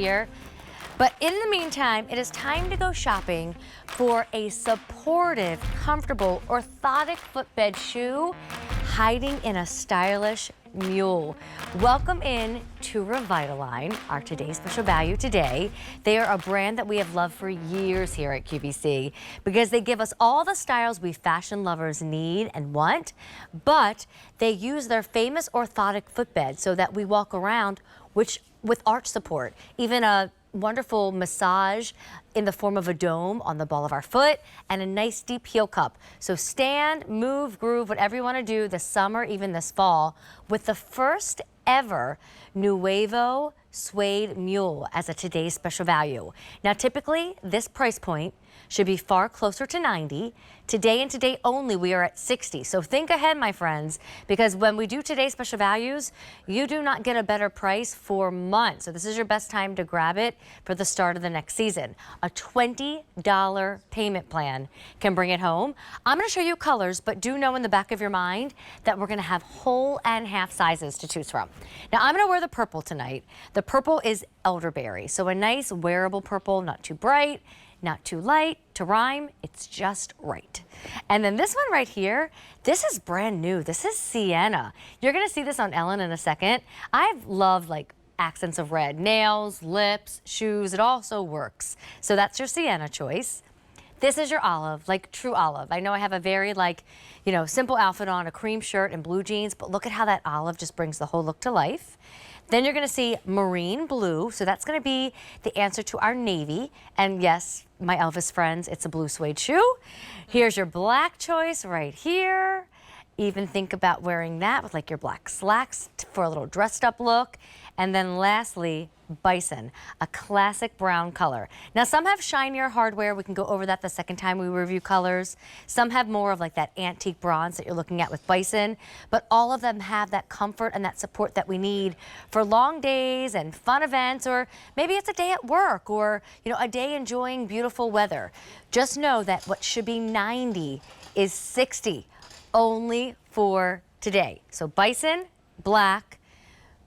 year. But in the meantime, it is time to go shopping for a supportive, comfortable, orthotic footbed shoe hiding in a stylish mule. Welcome in to Revitalign, our today's special value today. They are a brand that we have loved for years here at QVC because they give us all the styles we fashion lovers need and want, but they use their famous orthotic footbed so that we walk around with arch support, even a wonderful massage in the form of a dome on the ball of our foot, and a nice deep heel cup. So stand, move, groove, whatever you want to do this summer, even this fall, with the first ever Nuevo Suede Mule as a today's special value. Now, typically, this price point should be far closer to 90. Today and today only, we are at 60. So think ahead, my friends, because when we do today's special values, you do not get a better price for months. So this is your best time to grab it for the start of the next season. A $20 payment plan can bring it home. I'm going to show you colors, but do know in the back of your mind that we're going to have whole and half sizes to choose from. Now, I'm going to wear the purple tonight. The purple is elderberry, so a nice wearable purple, not too bright, not too light, to rhyme, it's just right. And then this one right here, this is brand new. This is sienna. You're gonna see this on Ellen in a second. I've loved like accents of red, nails, lips, shoes, it also works. So that's your sienna choice. This is your olive, like true olive. I know I have a very simple outfit on, a cream shirt and blue jeans, but look at how that olive just brings the whole look to life. Then you're going to see marine blue, so that's going to be the answer to our navy. And yes, my Elvis friends, it's a blue suede shoe. Here's your black choice right here. Even think about wearing that with like your black slacks for a little dressed up look. And then lastly, bison, a classic brown color. Now some have shinier hardware. We can go over that the second time we review colors. Some have more of like that antique bronze that you're looking at with bison, but all of them have that comfort and that support that we need for long days and fun events, or maybe it's a day at work, or a day enjoying beautiful weather. Just know that what should be 90 is 60 only for today. So bison, black,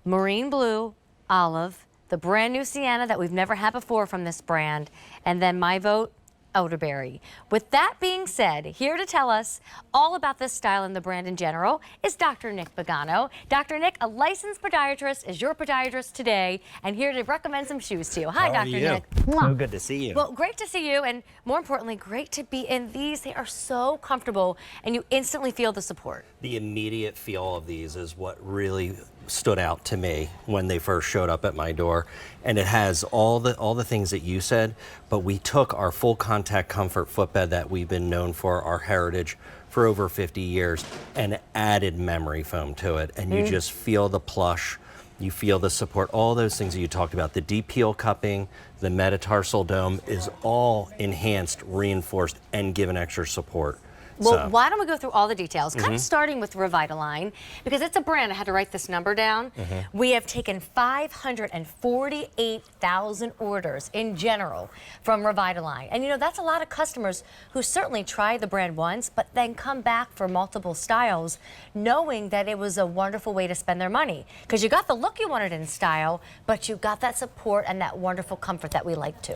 marine blue, olive, the brand new sienna that we've never had before from this brand, and then my vote, elderberry. With that being said, here to tell us all about this style and the brand in general is Dr. Nick Pagano. Dr. Nick, a licensed podiatrist, is your podiatrist today, and here to recommend some shoes to you. Hi, Dr. Nick. So good to see you. Well, great to see you, and more importantly, great to be in these. They are so comfortable, and you instantly feel the support. The immediate feel of these is what really stood out to me when they first showed up at my door, and it has all the things that you said, but we took our full contact comfort footbed that we've been known for, our heritage for over 50 years, and added memory foam to it, and you just feel the plush, you feel the support, all those things that you talked about. The deep heel cupping, the metatarsal dome is all enhanced, reinforced, and given extra support. Well, why don't we go through all the details, kind of starting with Revitalign, because it's a brand. I had to write this number down. We have taken 548,000 orders in general from Revitalign. And that's a lot of customers who certainly try the brand once, but then come back for multiple styles, knowing that it was a wonderful way to spend their money. Because you got the look you wanted in style, but you got that support and that wonderful comfort that we like too.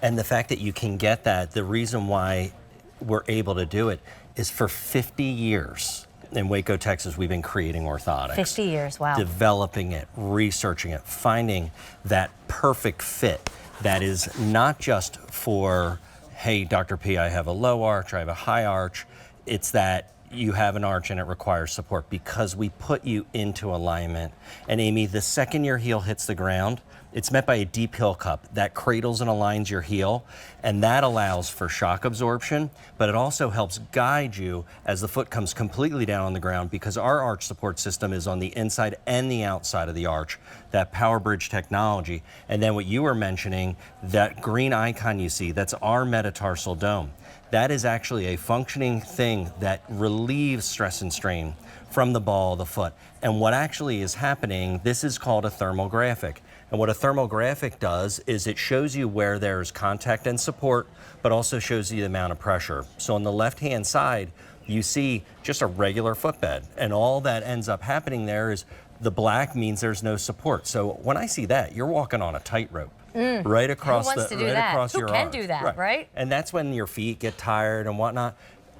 And the fact that you can get that, the reason why we're able to do it is for 50 years in Waco, Texas, we've been creating orthotics. 50 years, wow. Developing it, researching it, finding that perfect fit that is not just for, hey, Dr. P, I have a low arch, I have a high arch. It's that you have an arch and it requires support because we put you into alignment. And Amy, the second your heel hits the ground, it's met by a deep heel cup that cradles and aligns your heel, and that allows for shock absorption, but it also helps guide you as the foot comes completely down on the ground because our arch support system is on the inside and the outside of the arch, that power bridge technology. And then what you were mentioning, that green icon you see, that's our metatarsal dome. That is actually a functioning thing that relieves stress and strain from the ball of the foot. And what actually is happening, this is called a thermographic. And what a thermographic does is it shows you where there's contact and support, but also shows you the amount of pressure. So on the left-hand side, you see just a regular footbed. And all that ends up happening there is the black means there's no support. So when I see that, you're walking on a tightrope. right across Who wants to do that? across Who your can arch. do that, right? And that's when your feet get tired and whatnot.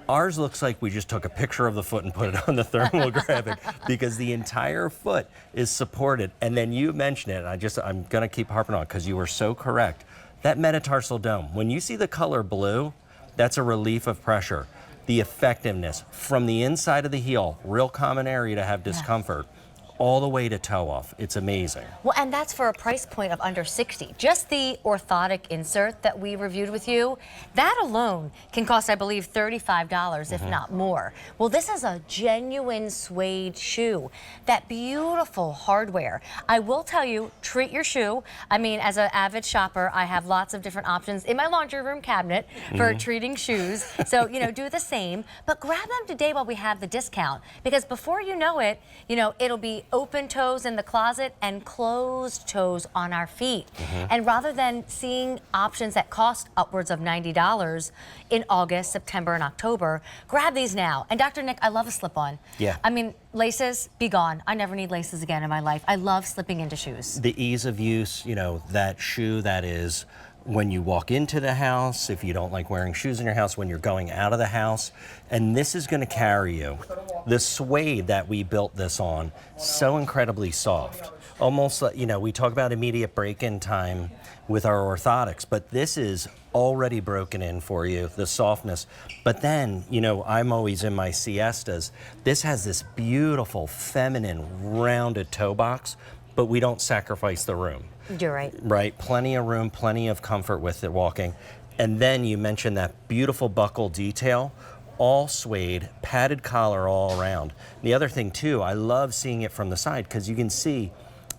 Ours looks like we just took a picture of the foot and put it on the thermal graphic because the entire foot is supported. And then you mentioned it, and I'm gonna keep harping on because you were so correct. That metatarsal dome, when you see the color blue, that's a relief of pressure. The effectiveness from the inside of the heel, real common area to have discomfort, all the way to toe off. It's amazing. Well, and that's for a price point of under 60. Just the orthotic insert that we reviewed with you, that alone can cost, I believe, $35, if not more. Well, this is a genuine suede shoe. That beautiful hardware. I will tell you, treat your shoe. I mean, as an avid shopper, I have lots of different options in my laundry room cabinet for treating shoes. So, you know, do the same. But grab them today while we have the discount, because before you know it, it'll be open toes in the closet and closed toes on our feet. And rather than seeing options that cost upwards of $90 in August, September, and October, grab these now. And Dr. Nick, I love a slip-on. Yeah. I mean, laces, be gone. I never need laces again in my life. I love slipping into shoes. The ease of use, that shoe that is when you walk into the house, if you don't like wearing shoes in your house, when you're going out of the house, and this is gonna carry you. The suede that we built this on, so incredibly soft. Almost like, we talk about immediate break-in time with our orthotics, but this is already broken in for you, the softness. But then, I'm always in my siestas. This has this beautiful, feminine, rounded toe box, but we don't sacrifice the room. You're right. Right, plenty of room, plenty of comfort with it walking. And then you mentioned that beautiful buckle detail, all suede, padded collar all around. The other thing too, I love seeing it from the side because you can see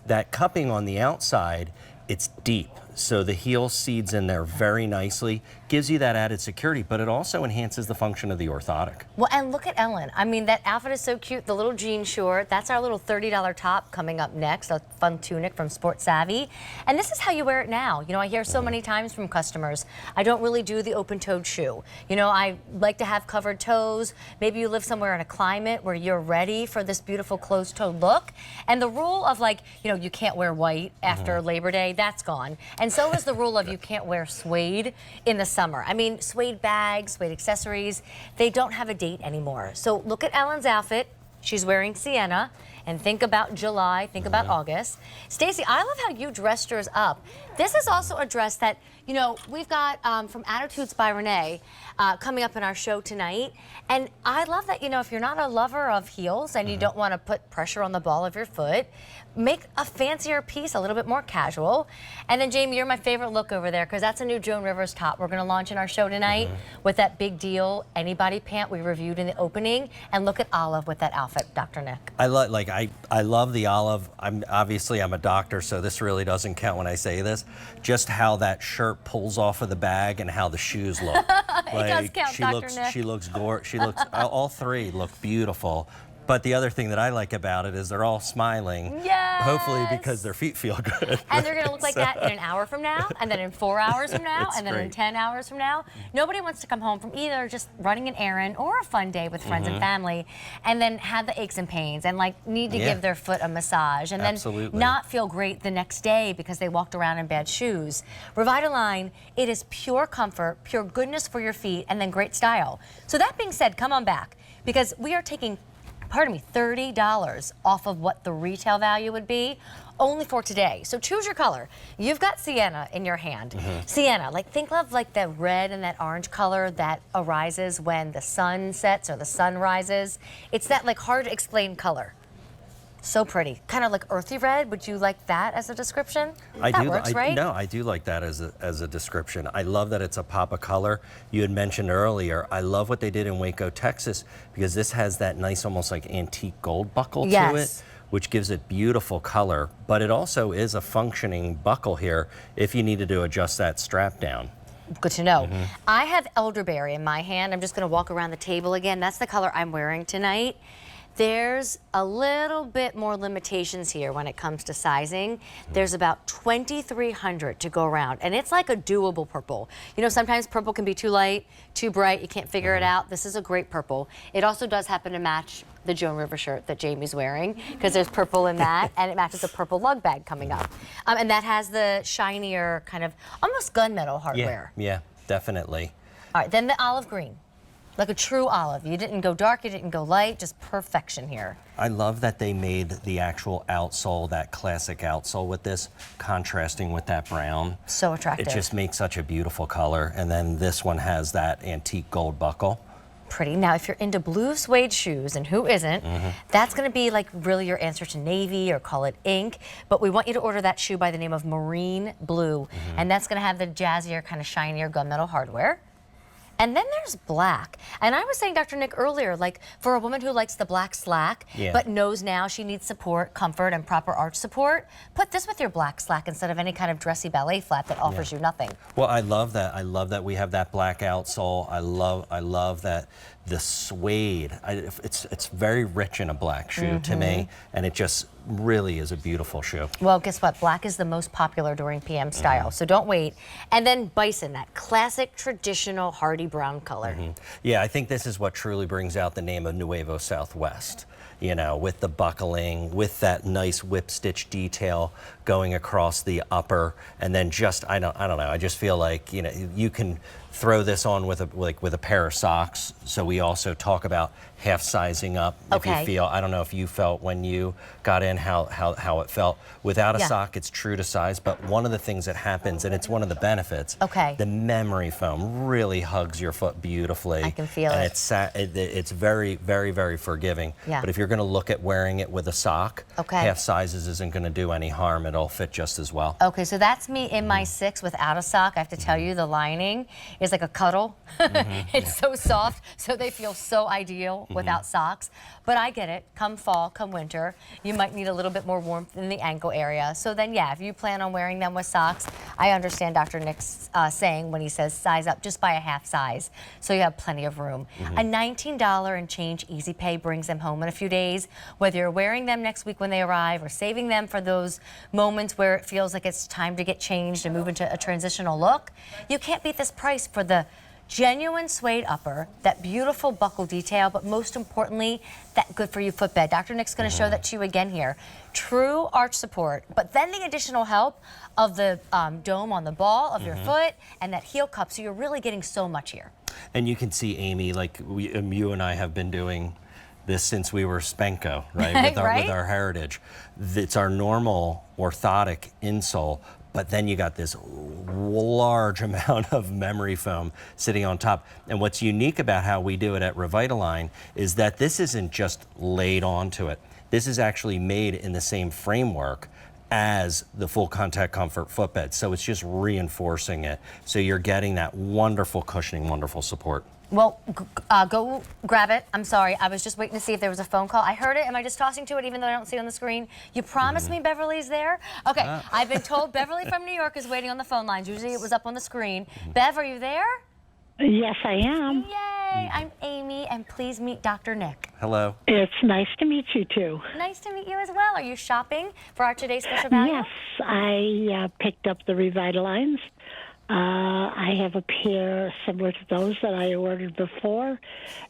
that cupping on the outside, it's deep. So the heel seeds in there very nicely, gives you that added security, but it also enhances the function of the orthotic. Well, and look at Ellen. I mean, that outfit is so cute. The little jean short, that's our little $30 top coming up next, a fun tunic from Sport Savvy. And this is how you wear it now. I hear so many times from customers, I don't really do the open-toed shoe. I like to have covered toes. Maybe you live somewhere in a climate where you're ready for this beautiful closed-toed look. And the rule of you can't wear white after Labor Day, that's gone. And so is the rule of you can't wear suede in the summer. I mean, suede bags, suede accessories, they don't have a date anymore. So look at Ellen's outfit. She's wearing sienna. And think about July, think about August. Stacey, I love how you dressed yours up. This is also a dress that, we've got from Attitudes by Renee coming up in our show tonight. And I love that, if you're not a lover of heels and you don't want to put pressure on the ball of your foot, make a fancier piece, a little bit more casual. And then, Jamie, you're my favorite look over there because that's a new Joan Rivers top we're going to launch in our show tonight with that big deal anybody pant we reviewed in the opening. And look at Olive with that outfit, Dr. Nick. I love the olive. I'm a doctor, so this really doesn't count when I say this. Just how that shirt pulls off of the bag and how the shoes look. It does count, Dr. Nick. She looks all three look beautiful. But the other thing that I like about it is they're all smiling. Yes. Hopefully because their feet feel good. And they're going to look like that in an hour from now, and then in 4 hours from now, It's and then in great. 10 hours from now. Nobody wants to come home from either just running an errand or a fun day with friends and family, and then have the aches and pains and need to give their foot a massage, and then not feel great the next day because they walked around in bad shoes. Revitalign, it is pure comfort, pure goodness for your feet, and then great style. So that being said, come on back because we are taking $30 off of what the retail value would be, only for today. So choose your color. You've got sienna in your hand. Sienna, think of the red and that orange color that arises when the sun sets or the sun rises. It's that hard to explain color. So pretty, kind of like earthy red. Would you like that as a description? That works, right? No, I do like that as a description. I love that it's a pop of color. You had mentioned earlier, I love what they did in Waco, Texas, because this has that nice, almost like antique gold buckle to it, which gives it beautiful color. But it also is a functioning buckle here if you needed to adjust that strap down. Good to know. I have elderberry in my hand. I'm just going to walk around the table again. That's the color I'm wearing tonight. There's a little bit more limitations here when it comes to sizing. There's about 2,300 to go around, and it's like a doable purple. You know, sometimes purple can be too light, too bright, you can't figure it out. This is a great purple. It also does happen to match the Joan Rivers shirt that Jamie's wearing, because there's purple in that, and it matches a purple lug bag coming up. And that has the shinier kind of almost gunmetal hardware. Yeah, definitely. All right, then the olive green. Like a true olive. You didn't go dark, you didn't go light, just perfection here. I love that they made the actual outsole, that classic outsole with this, contrasting with that brown. So attractive. It just makes such a beautiful color. And then this one has that antique gold buckle. Pretty. Now, if you're into blue suede shoes, and who isn't, that's going to be like really your answer to navy, or call it ink. But we want you to order that shoe by the name of Marine Blue. And that's going to have the jazzier, kind of shinier gunmetal hardware. And then there's black. And I was saying, Dr. Nick, earlier, like for a woman who likes the black slack, but knows now she needs support, comfort, and proper arch support, put this with your black slack instead of any kind of dressy ballet flap that offers you nothing. Well, I love that. I love that we have that black outsole. I love that the suede. It's very rich in a black shoe to me, and it just really is a beautiful shoe. Well, guess what? Black is the most popular during PM style, so don't wait. And then bison, that classic, traditional, hardy brown color. Yeah, I think this is what truly brings out the name of Nuevo Southwest. You know, with the buckling, with that nice whip stitch detail going across the upper, and then just I don't know. I just feel like, you know, you can throw this on with a pair of socks. So we also talk about half sizing up if you feel. I don't know if you felt when you got in how it felt. Without a sock, it's true to size. But one of the things that happens, and it's one of the benefits, the memory foam really hugs your foot beautifully. I can feel and it. It's very, very, very forgiving. But if you're going to look at wearing it with a sock, half sizes isn't going to do any harm. It'll fit just as well. Okay, so that's me in my 6 without a sock. I have to tell you, the lining is like a cuddle. It's so soft, so they feel so ideal without socks. But I get it. Come fall, come winter, you might need a little bit more warmth in the ankle area. So then, yeah, if you plan on wearing them with socks, I understand Dr. Nick's saying when he says size up, just buy a half size, so you have plenty of room. A $19 and change easy pay brings them home in a few days. Whether you're wearing them next week when they arrive, or saving them for those moments where it feels like it's time to get changed and move into a transitional look, you can't beat this price for the genuine suede upper, that beautiful buckle detail, but most importantly, that good for you footbed. Dr. Nick's going to show that to you again here. True arch support, but then the additional help of the dome on the ball of your foot and that heel cup, so you're really getting so much here. And you can see, Amy, like you and I have been doing this since we were Spenko, right? With our heritage. It's our normal orthotic insole, but then you got this large amount of memory foam sitting on top. And what's unique about how we do it at Revitalign is that this isn't just laid onto it. This is actually made in the same framework as the full contact comfort footbed. So it's just reinforcing it. So you're getting that wonderful cushioning, wonderful support. Well, go grab it. I'm sorry, I was just waiting to see if there was a phone call. I heard it. Am I just tossing to it even though I don't see it on the screen? You promised me Beverly's there? Okay, I've been told Beverly from New York is waiting on the phone lines. Usually it was up on the screen. Bev, are you there? Yes, I am. Yay, I'm Amy, and please meet Dr. Nick. Hello. It's nice to meet you, too. Nice to meet you as well. Are you shopping for our today's special value? Yes, I picked up the Revitaligns. I have a pair similar to those that I ordered before,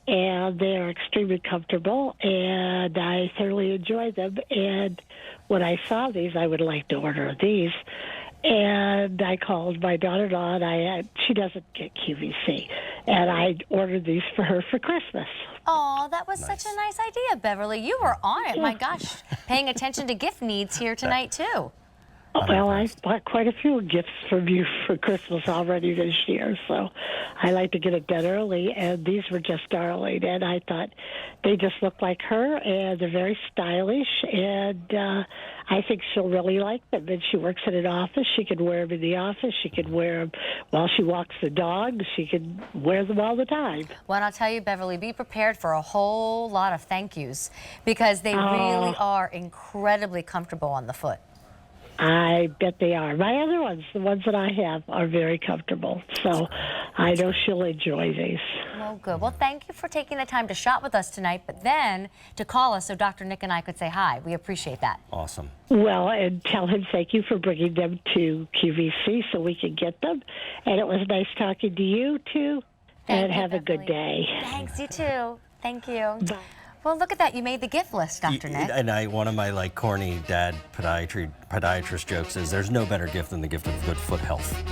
and they are extremely comfortable, and I thoroughly enjoy them. And when I saw these, I would like to order these. And I called my daughter-in-law, and she doesn't get QVC, and I ordered these for her for Christmas. Oh, that was such a nice idea, Beverly. You were on it. My gosh, paying attention to gift needs here tonight, too. Well, I bought quite a few gifts from you for Christmas already this year, so I like to get it done early, and these were just darling, and I thought they just look like her, and they're very stylish, and I think she'll really like them. And she works in an office. She can wear them in the office. She can wear them while she walks the dog. She can wear them all the time. Well, and I'll tell you, Beverly, be prepared for a whole lot of thank yous, because they really are incredibly comfortable on the foot. I bet they are. My other ones, the ones that I have, are very comfortable. So I know she'll enjoy these. Oh, good. Well, thank you for taking the time to shop with us tonight, but then to call us so Dr. Nick and I could say hi. We appreciate that. Awesome. Well, and tell him thank you for bringing them to QVC so we can get them. And it was nice talking to you, too. And have a good day. Thanks, you too. Thank you. Bye. Well, look at that. You made the gift list, Dr. Nick. And one of my like corny dad podiatrist jokes is there's no better gift than the gift of good foot health.